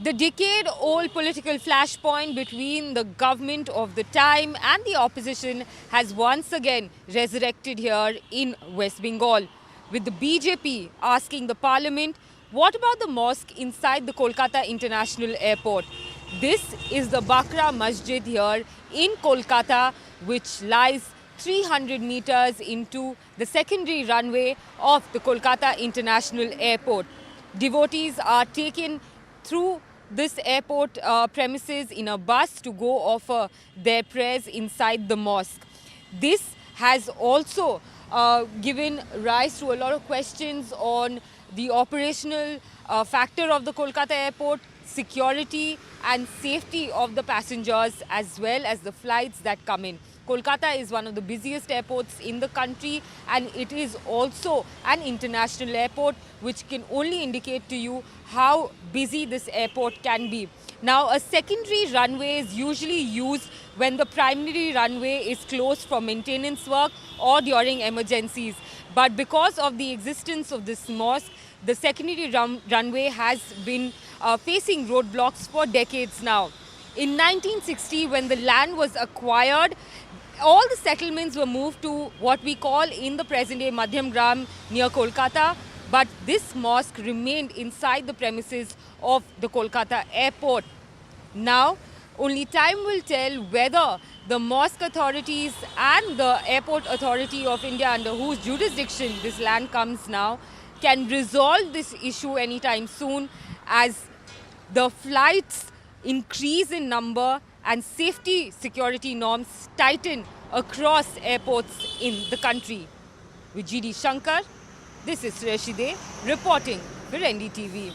The decade-old political flashpoint between the government of the time and the opposition has once again resurrected here in West Bengal, with the BJP asking the parliament, what about the mosque inside the Kolkata International Airport? This is the Bakra Masjid here in Kolkata, which lies 300 meters into the secondary runway of the Kolkata International Airport. Devotees are taken through this airport premises in a bus to go offer their prayers inside the mosque. This has also given rise to a lot of questions on the operational factor of the Kolkata airport, security and safety of the passengers as well as the flights that come in. Kolkata is one of the busiest airports in the country, and it is also an international airport, which can only indicate to you how busy this airport can be. Now, a secondary runway is usually used when the primary runway is closed for maintenance work or during emergencies. But because of the existence of this mosque, the secondary runway has been facing roadblocks for decades now. In 1960, when the land was acquired, all the settlements were moved to what we call in the present day Madhyam Gram near Kolkata, but this mosque remained inside the premises of the Kolkata airport. Now, only time will tell whether the mosque authorities and the airport authority of India, under whose jurisdiction this land comes now, can resolve this issue anytime soon, as the flights increase in number and safety security norms tighten across airports in the country. With GD Shankar, this is Rashide reporting for NDTV.